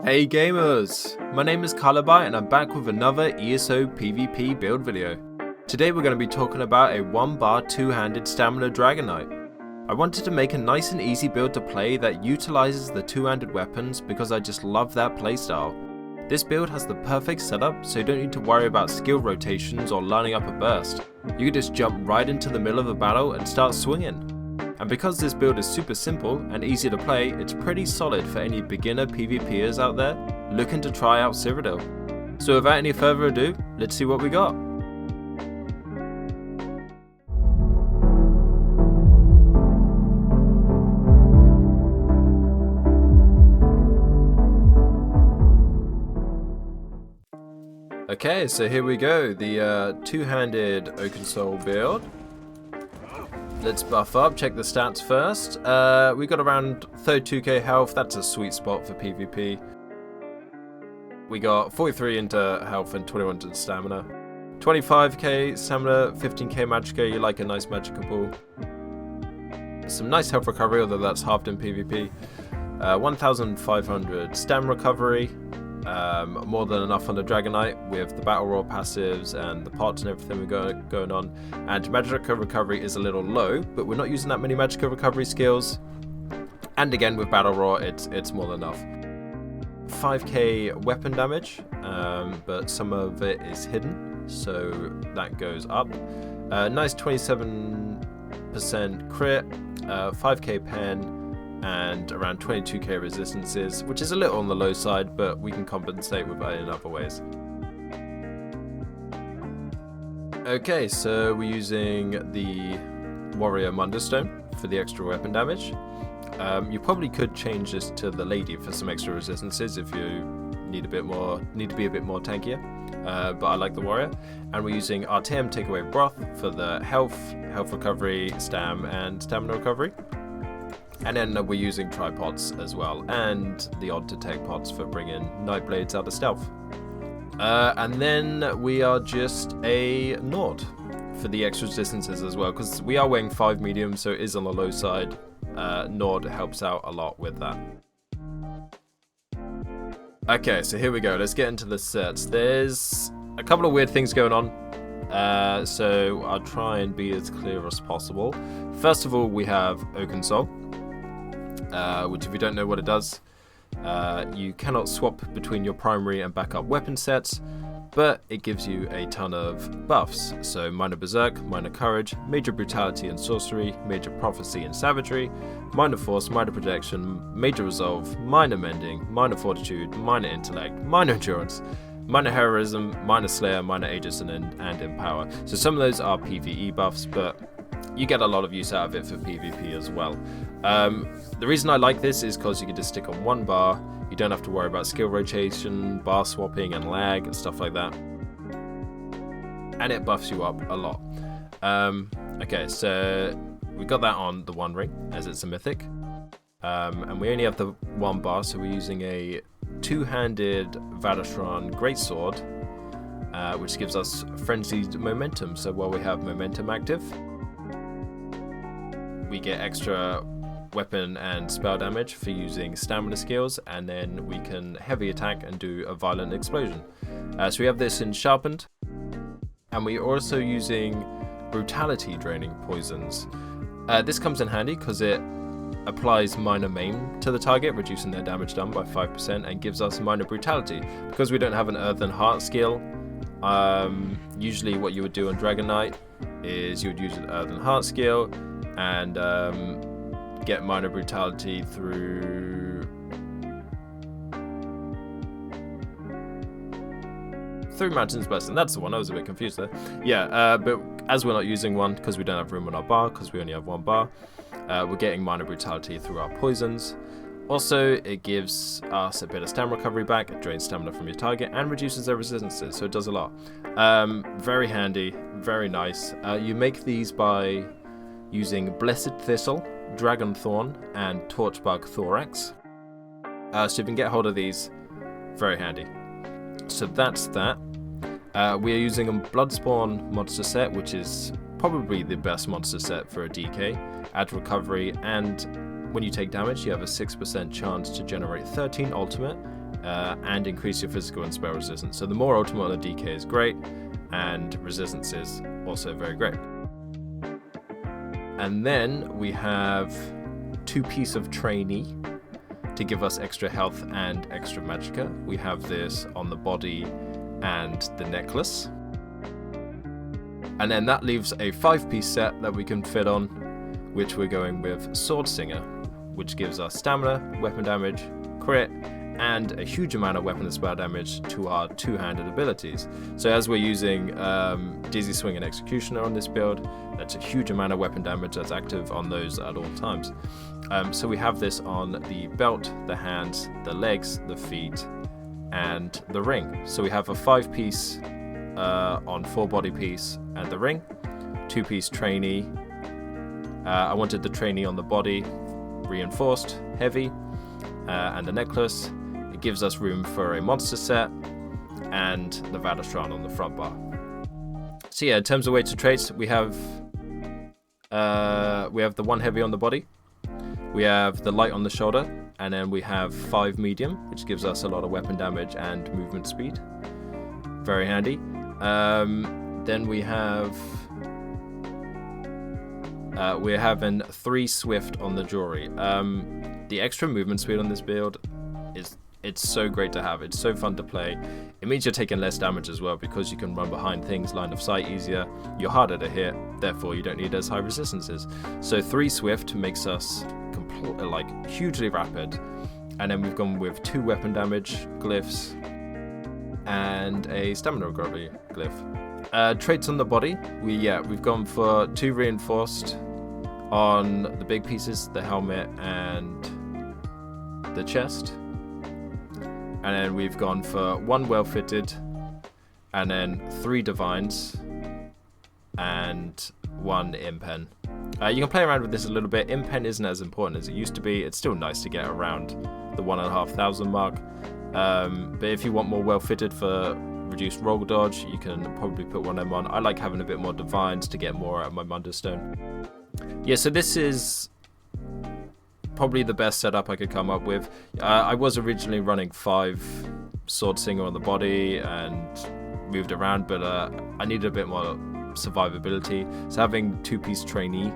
Hey gamers! My name is Calabai and I'm back with another ESO PvP build video. Today we're going to be talking about a 1-bar 2-handed stamina Dragonknight. I wanted to make a nice and easy build to play that utilizes the 2-handed weapons because I just love that playstyle. This build has the perfect setup so you don't need to worry about skill rotations or lining up a burst. You can just jump right into the middle of the battle and start swinging. And because this build is super simple and easy to play, it's pretty solid for any beginner PvPers out there looking to try out Cyrodiil. So without any further ado, let's see what we got. Okay, so here we go, the 2-handed Oakensoul build. Let's buff up, check the stats first. We got around 32k health, that's a sweet spot for PvP. We got 43 into health and 21 into stamina. 25k stamina, 15k magicka, you like a nice magicka pool. Some nice health recovery, although that's halved in PvP. 1500 stam recovery. More than enough on the Dragonknight with the battle roar passives and the pots and everything we've got going on. And magicka recovery is a little low, but we're not using that many magicka recovery skills. And again with battle roar, it's more than enough. 5k weapon damage, but some of it is hidden, so that goes up. Nice 27% crit, 5k pen. And around 22k resistances, which is a little on the low side, but we can compensate with that in other ways. Okay, so we're using the Warrior Munderstone for the extra weapon damage. You probably could change this to the Lady for some extra resistances if you need to be a bit more tankier. But I like the Warrior. And we're using Artem Takeaway Broth for the health recovery, stam, and stamina recovery. And then we're using tripods as well, and the odd to take pots for bringing Nightblades out of stealth. And then we are just a Nord for the extra distances as well, because we are weighing 5 medium, so it is on the low side. Nord helps out a lot with that. Okay, so here we go. Let's get into the sets. There's a couple of weird things going on. So I'll try and be as clear as possible. First of all, we have Oakensoul. Which if you don't know what it does, you cannot swap between your primary and backup weapon sets, but it gives you a ton of buffs. So minor berserk, minor courage, major brutality and sorcery, major prophecy and savagery, minor force, minor protection, major resolve, minor mending, minor fortitude, minor intellect, minor endurance, minor heroism, minor slayer, minor aegis, and empower. So some of those are PvE buffs, but you get a lot of use out of it for PvP as well. The reason I like this is because you can just stick on 1 bar, you don't have to worry about skill rotation, bar swapping and lag and stuff like that. And it buffs you up a lot. Okay, so we got that on the One Ring as it's a mythic. And we only have the 1 bar, so we're using a 2-handed Vadashran Greatsword, which gives us frenzied momentum. So while we have momentum active, we get extra weapon and spell damage for using stamina skills, and then we can heavy attack and do a violent explosion. So we have this in sharpened, and we're also using brutality draining poisons. This comes in handy because it applies minor maim to the target, reducing their damage done by 5%, and gives us minor brutality. Because we don't have an Earthen Heart skill, usually what you would do on Dragonknight is you would use an Earthen Heart skill and get minor brutality through Mountain's Blessing. That's the one, I was a bit confused there. Yeah, but as we're not using one because we don't have room on our bar, because we only have 1 bar, we're getting minor brutality through our poisons. Also, it gives us a bit of stamina recovery back, it drains stamina from your target, and reduces their resistances, so it does a lot. Very handy, very nice. You make these by using Blessed Thistle, Dragon Thorn, and Torchbug Thorax. So you can get hold of these, very handy. So that's that. We are using a Bloodspawn monster set, which is probably the best monster set for a DK. Add recovery, and when you take damage, you have a 6% chance to generate 13 ultimate and increase your physical and spell resistance. So the more ultimate the DK is great, and resistance is also very great. And then we have 2 Piece of Trainee to give us extra health and extra magicka. We have this on the body and the necklace. And then that leaves a 5-piece set that we can fit on, which we're going with Sword Singer, which gives us stamina, weapon damage, crit, and a huge amount of weapon and spell damage to our 2-handed abilities. So as we're using Dizzy Swing and Executioner on this build, that's a huge amount of weapon damage that's active on those at all times. So we have this on the belt, the hands, the legs, the feet, and the ring. So we have a 5-piece on 4 body piece and the ring, 2-piece trainee. I wanted the trainee on the body, reinforced, heavy, and the necklace. It gives us room for a monster set and the Vadastron on the front bar. So yeah, in terms of weights of traits, we have the 1 heavy on the body, we have the light on the shoulder, and then we have 5 medium, which gives us a lot of weapon damage and movement speed. Very handy. Then we're having 3 swift on the jewelry. The extra movement speed on this build it's so great to have. It's so fun to play. It means you're taking less damage as well because you can run behind things, line of sight easier. You're harder to hit, therefore you don't need as high resistances. So 3 swift makes us hugely rapid. And then we've gone with 2 weapon damage glyphs and a stamina recovery glyph. Traits on the body, we've gone for 2 reinforced on the big pieces, the helmet and the chest. And then we've gone for 1 well fitted, and then 3 divines and 1 impen. You can play around with this a little bit. Impen isn't as important as it used to be. It's still nice to get around the 1,500 mark. But if you want more well fitted for reduced roll dodge, you can probably put one of them on. I like having a bit more divines to get more out of my Mundustone. Yeah, so this is probably the best setup I could come up with. I was originally running 5 Sword Singer on the body and moved around, but I needed a bit more survivability. So having 2-piece trainee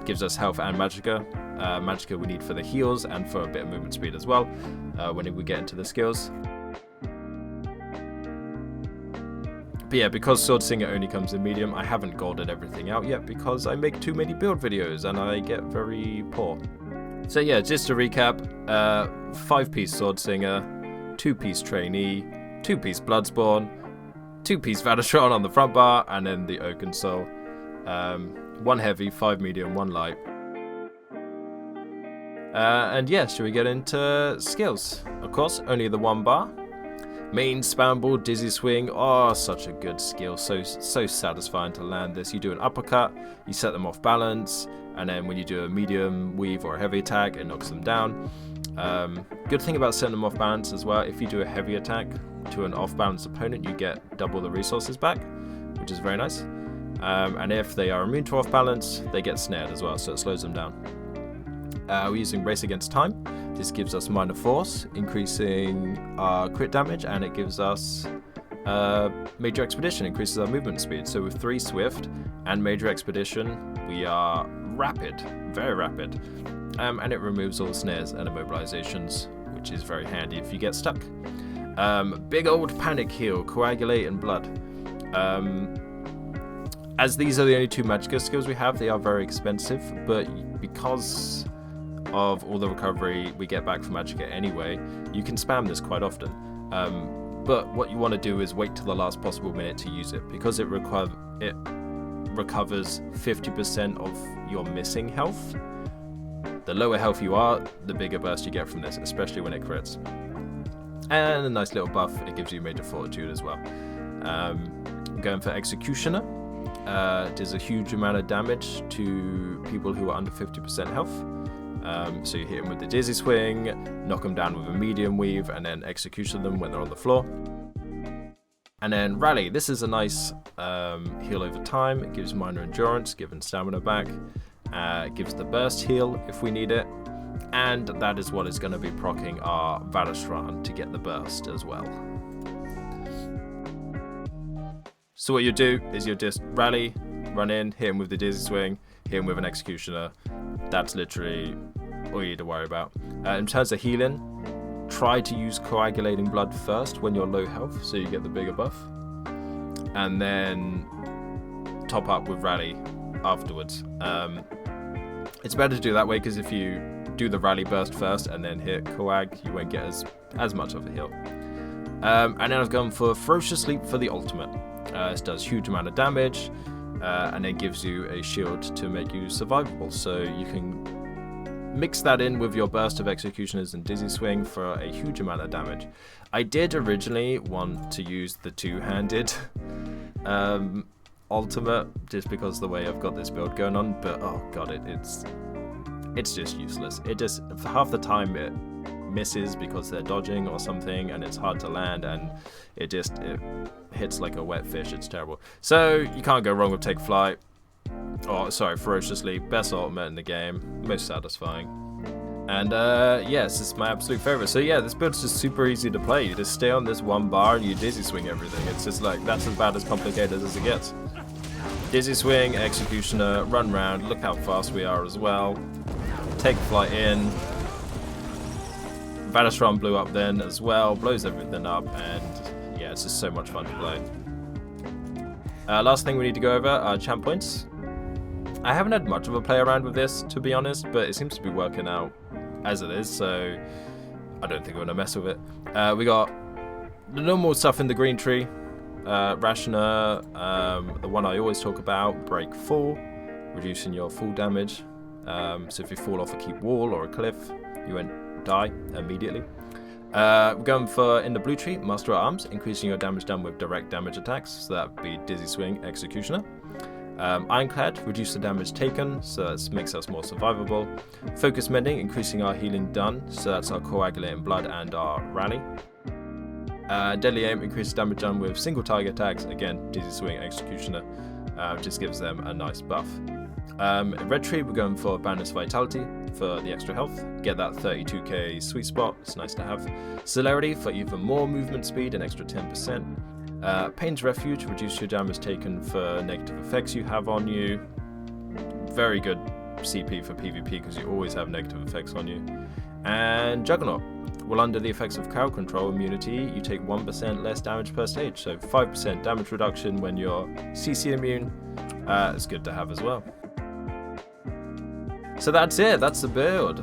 gives us health and magicka. Magicka we need for the heals and for a bit of movement speed as well when we get into the skills. But yeah, because Sword Singer only comes in medium, I haven't golded everything out yet because I make too many build videos and I get very poor. So yeah, just to recap, 5-piece Sword Singer, 2-piece Trainee, 2-piece Bloodspawn, 2-piece Vadastron on the front bar, and then the Oaken Soul. 1 heavy, 5 medium, 1 light. And yeah, should we get into skills? Of course, only the 1 bar. Main spammable Dizzy Swing, oh, such a good skill, so satisfying to land this. You do an uppercut, you set them off balance, and then when you do a medium weave or a heavy attack, it knocks them down. Good thing about setting them off balance as well, if you do a heavy attack to an off balance opponent, you get double the resources back, which is very nice. And if they are immune to off balance, they get snared as well, so it slows them down. We're using Race Against Time. This gives us minor force, increasing our crit damage, and it gives us Major Expedition, increases our movement speed. So with 3 swift and Major Expedition, we are rapid, very rapid. And it removes all snares and immobilizations, which is very handy if you get stuck. Big old panic heal, coagulate and blood. As these are the only 2 magicka skills we have, they are very expensive, but because of all the recovery we get back from magicka anyway, you can spam this quite often. But what you want to do is wait till the last possible minute to use it, because it recovers 50% of your missing health. The lower health you are, the bigger burst you get from this, especially when it crits. And a nice little buff, it gives you major fortitude as well. I'm going for Executioner. Does a huge amount of damage to people who are under 50% health. So you hit them with the Dizzy Swing, knock them down with a medium weave, and then execution them when they're on the floor. And then Rally. This is a nice heal over time. It gives minor endurance, giving stamina back. It gives the burst heal if we need it. And that is what is going to be proccing our Valistran to get the burst as well. So what you do is you just rally, run in, hit him with the Dizzy Swing, hit him with an Executioner. That's literally all you need to worry about. In terms of healing, try to use Coagulating Blood first when you're low health, so you get the bigger buff. And then top up with Rally afterwards. It's better to do that way, because if you do the Rally burst first and then hit Coag, you won't get as much of a heal. And then I've gone for Ferocious Leap for the ultimate. This does huge amount of damage, and it gives you a shield to make you survivable. So you can mix that in with your burst of Executioners and Dizzy Swing for a huge amount of damage. I did originally want to use the two-handed ultimate, just because of the way I've got this build going on, but oh god, it's just useless. It just, for half the time it misses because they're dodging or something, and it's hard to land, and it hits like a wet fish. It's terrible. So you can't go wrong with Take Flight. Oh, sorry, Ferocious Leap, best ultimate in the game, most satisfying. And yes, it's my absolute favorite. So yeah, this build's just super easy to play. You just stay on this one bar and you Dizzy Swing everything. It's just like, that's about as complicated as it gets. Dizzy Swing, Executioner, run round, look how fast we are as well. Take Flight in. Valistran blew up then as well, blows everything up, and yeah, it's just so much fun to play. Last thing we need to go over are champ points. I haven't had much of a play around with this, to be honest, but it seems to be working out as it is, so I don't think we're going to mess with it. We got the normal stuff in the green tree. Rationer, the one I always talk about, Break Fall, reducing your full damage. So if you fall off a keep wall or a cliff, you won't die immediately. We're going for, in the blue tree, Master at Arms, increasing your damage done with direct damage attacks, so that would be Dizzy Swing, Executioner. Ironclad, reduce the damage taken, so that makes us more survivable. Focus Mending, increasing our healing done, so that's our Coagulating Blood and our Rally. Deadly Aim, increases damage done with single target attacks, again, Dizzy Swing, Executioner, just gives them a nice buff. Red tree, we're going for Boundless Vitality for the extra health, get that 32k sweet spot, it's nice to have. Celerity for even more movement speed, an extra 10%. Pain's Refuge, reduce your damage taken for negative effects you have on you. Very good CP for PvP because you always have negative effects on you. And Juggernaut, well, under the effects of crowd control immunity, you take 1% less damage per stage, so 5% damage reduction when you're CC immune. It's good to have as well. So that's it, that's the build.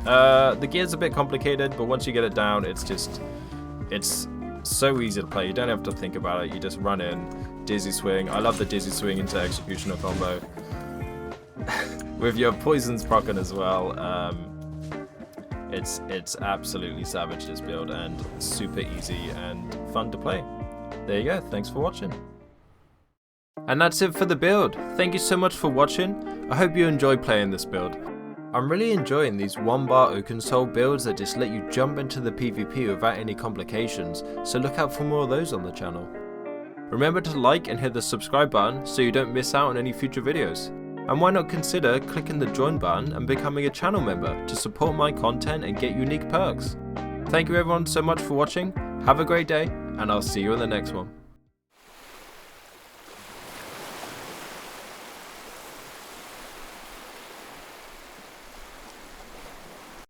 The gear's a bit complicated, but once you get it down, it's so easy to play. You don't have to think about it, you just run in, Dizzy Swing. I love the Dizzy Swing into Executioner combo. With your Poisons proccing as well. It's absolutely savage, this build, and super easy and fun to play. There you go, thanks for watching. And that's it for the build. Thank you so much for watching. I hope you enjoyed playing this build. I'm really enjoying these one-bar Oakensole builds that just let you jump into the PvP without any complications, so look out for more of those on the channel. Remember to like and hit the subscribe button so you don't miss out on any future videos. And why not consider clicking the join button and becoming a channel member to support my content and get unique perks. Thank you everyone so much for watching, have a great day, and I'll see you in the next one.